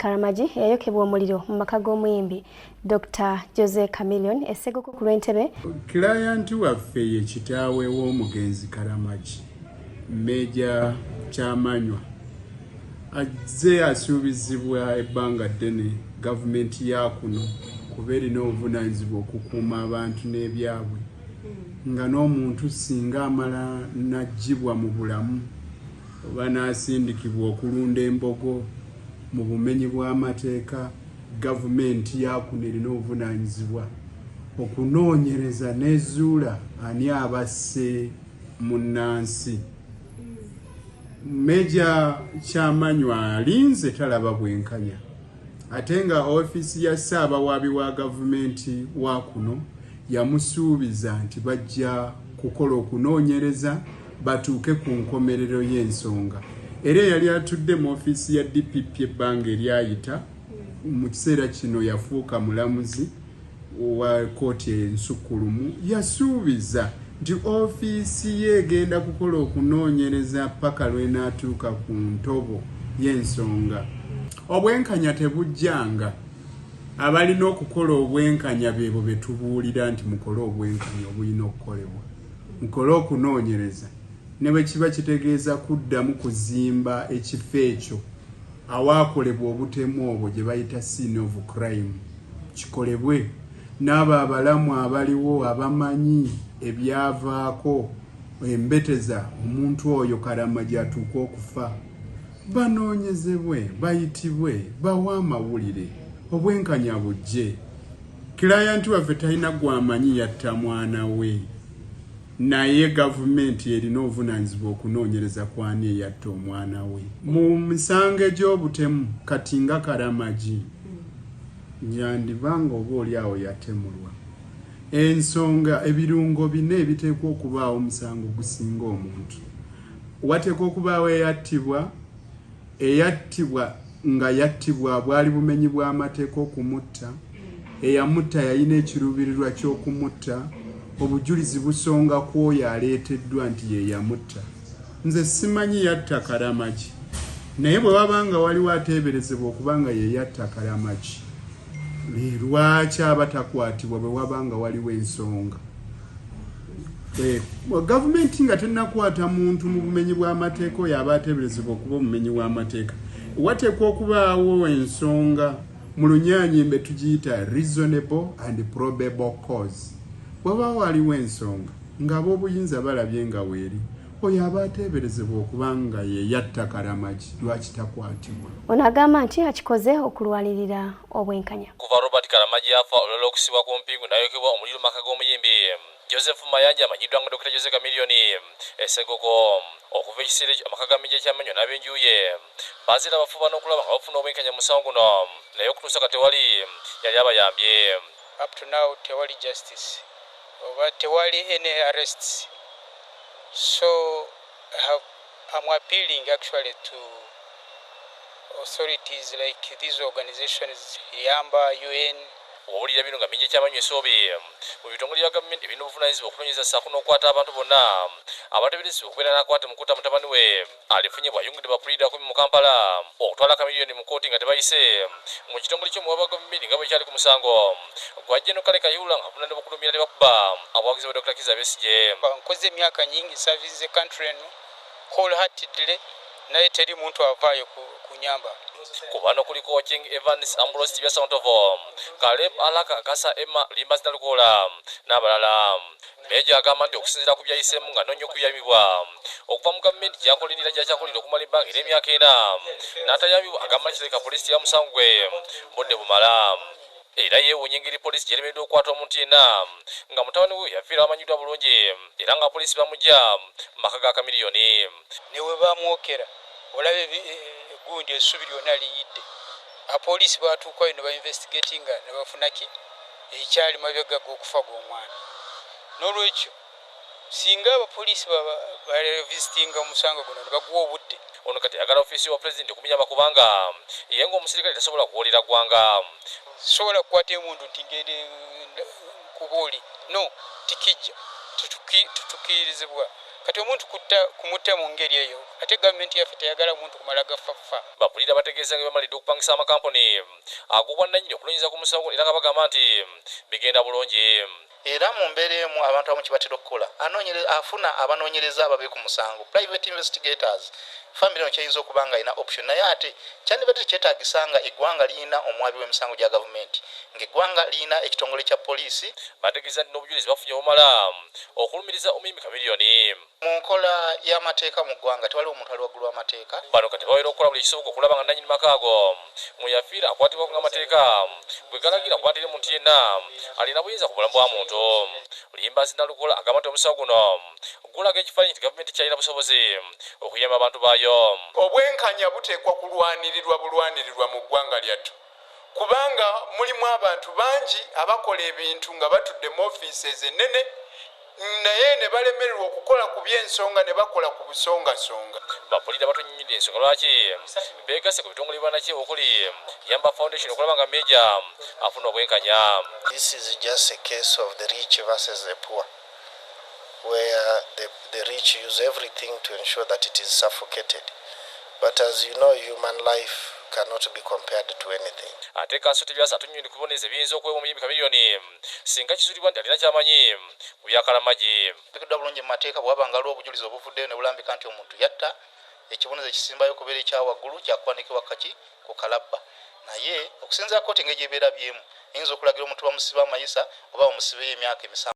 Karamagi yayokebwa omuliro mu maka g'omuyimbi Dr. Jose Chameleon esseguko ku lw'entebe. Client waffe ye kitaawe w'omugenzi Karamagi Major Kyamanywa azze asuubizibwa ebbanga ddene gavumenti ya kuno kuba erina obuvunaanyizibwa okukuuma abantu n'ebyabwe nga n'omuntu singa amala n'aggyibwa mu bulamu oba n'asindikibwa okulunda embogo mu bumenyi bw'amateeka gavumenti ya kuno erina obuvunaanyizibwa okunoonyereza n'ezuula ani abasse munnansi. Major Kyamanywa alinze talaba bwenkanya ate nga ofiisi ya Ssaabawaabi wa gavumenti wa kuno yamusuubiza nti bajja kukola okunoonyereza batuuke ku nkomerero y'ensonga. Era yali atudde mu ofiisi ya DPP ebbanga eryayita mu kiseera kino yafuuka mulamuzi wa kkooti ensukkulumu yasuubiza nti ofiisi ye egenda kukola okunoonyereza paka lw'enaatuuka ku ntobo y'ensonga. Obwenkanya tebujjanga. Abalina okukola obwenkanya beebo be tubuulira nti mukole obwenkanya obulina okukolebwa. Mukole okunoonyereza. Ne bwe kiba kitegeeza kuddamu kuzimba ekifo ekyo awaakolebwa obutemu obwo gye bayita scene of crime kikolebwe. N'abo abalamu abaliwo abamanyi ebyavaako embeteza omuntu oyo Karamagi atuuka okufa banoonyezebwe bayitibwe bawa amawulire obwenkanya bujje. Client waffe talina gwamanyi yatta mwana we naye gavumenti erina obuvunaanyizibwa okunoonyereza kwani eyatta omwana we mu misango egy'obutemu kati nga Karamagi nyandibanga oba oli awo yatemulwa. Ensonga ebirungo bina ebiteekwa okubaawo omusango gusinga omuntu. Wateekwa okubaawo eyattibwa nga yattibwa bwali bumenyi bw'amateeka okumutta, eyamutta yalina ekiruubirirwa ky'okumutta, obujulizi busonga ku oyo aleeteddwa nti ye yamutta. Nze simanyi yatta Karamagi naye bwe wabanga waliwo ateeberezebwa okubanga ye yatta Karamagi lwaki abatakwatibwa bwe wabanga waliwo ensonga. Gavumenti nga tennakwata muntu mu bumenyi bw'amateeka oyo aba ateeberezebwa okuba omumenyi w'amateeka wateekwa okubaawo ensonga mu lunyaanyimbe tugiyita reasonable and probable cause. Bw'aba waliwo ensonga ng'ab'obuyinza balabye nga weeri oyo aba ateeberezebwa okuba nga ye yatta Karamagi lwaki takwatibwa. Ono agamba nti akikoze okulwanirira obwenkanya. Kuva Robert Karamagi afa olw'okusibwa okusibwa ku mpingu n'ayokebwa omuliro maka g'omuyimbi Joseph Mayanja amanyiddwa nga Dr. Jose Chameleon esseguko okuva ekiseera amaka ga Major Kyamanywa n'ab'enju ye baazira bafuba n'okulaba nga bafuna obwenkanya mu musango guno naye okutuusa kati tewali yali abayambye. Up to now tewali justice oba tewali any arrests. So I'm appealing actually to authorities like these organizations, Yamba, UN. Owulira bino nga Major Kyamanywa esoobe mu bitongole bya gavumenti ebirina obuvunaanyizibwa okunoonyereza ssaako n'okukwata abantu bonna abateeberezebwa okubeera n'akwata mukuta mutabani we alifunye bw'ayungidde bapuliida 10 mu Kampala okutwala Chameleon mu kkooti nga tebayise mu kitongole ky'omuwa bwa gavumenti nga bwe kyali ku musango gw'ajja Kale Kayihura nga avunaanibwa okulumira ne bakuba abawagizi ba Dr. Kizza Besigye. Nkoze emyaka nyingi service the country eno wholeheartedly naye teri muntu avaayo kunyamba. Kubano kuliko Coaching Evans Ambrose Tibia Santovo Caleb Alaka Kasa Emma Limba Sinalukola n'abalala. Major agamba nti okusinziira ku byayisemu nga n'onnyo kuyamibwa okuva mu gavumenti gyakolinira gyakyakolera okumala ebbanga ery'emyaka 4 n'atayambibwa agamba kireka polisi ya musango gwe budde bumala. Era yeewuunya engeri polisi gyeremeddwa okukwata omuntu yenna nga mutabani we yafiira amanyiddwa bulungi era nga polisi bamujja mu maka ga Chameleon. Ne we bamwokera olabe gundi essubi lyonna liyidde. Apoliisi baatuukayo ne bainvestigatinga ne bafunaki ekyali mabega g'okufa gw'omwana. N'olwekyo singa abapoliisi balevisitinga omusango guno ne baguwa obudde. Ono kati ayagala ofiisi wa pulezidenti okumuyamba kubanga ye ng'omusirikale tasobola kuwulira ggwanga. Sobola kukwata emundu nti ngende kubuuli no tikijja tutukirizibwa kati omuntu kumutta mu ngeri eyo ate gavumenti yaffe teyagala muntu kumala gafafa. Bapulira bategeeza nga bamalidde okupangisa amakampuni ag'obwannannyini okulonyiza ku musango era nga bagamba nti bigenda bulungi. Era mu mbeera emu abantu abamu kibatera okukola afuna abanoonyereza ababe ku musango private investigators family ono kyayinza okuba nga alina option naye ate kyandibadde tekyetaagisanga eggwanga liyina omwabi w'emisango gya gavumenti ng'eggwanga liyina ekitongole kya poliisi. Bategeeza nti n'obujulizi bafunye obumala okulumiriza omuyimbi Chameleone. Mu nkola y'amateeka mu ggwanga tewaliwo omuntu ali waggulu w'amateeka. Bano kati baweera okukola buli kisoboka okulaba nga nannyini maka ago mwe yafiira akwatibwa ng'amateeka bwe galagira akwatira omuntu yenna alina buyinza ku bulamu bwa muntu. Luyimbasi Nalukola agamba nti omusawo guno gulaga ekifaananyi nti gavumenti kyalina busobozi okuyamba abantu baayo. Obwenkanya buteekwa bulwanirirwa mu ggwanga lyattu kubanga mulimu abantu bangi abakola ebintu nga batudde mu ofiises ennene naye ne balemererwa okukola ku by'ensonga ne bakola ku busongasonga. Bapulira batonnyonnyodde ensonga lwaki beegasse ku bitongole bannakyewa okuli Yamba Foundation okulaba nga Meja afuna obwenkanya. This is just a case of the rich versus the poor, where the rich use everything to ensure that it is suffocated. But as you know, human life cannot be compared to anything. Ate Kanso Tebyasa atunnyonnyodde kuboneza ebiyinza okuweebwa omuyimbi Chameleone singa kisulibwa nti alina kyamanyi ku byakalamagi. Bikiddwa bulungi mu mateeka bw'aba nga aliwo obujulizi obuvuddeyo ne bulambika nti omuntu yatta, ekiboneza ekisimbayo okubeera ekyawaggulu kyakuwanikibwa ku kalabba. Naye okusinziira kooti engeri gy'ebeera byemu eyinza okulagira omuntu bamusiba amayisa oba bamusibeyo emyaka 7.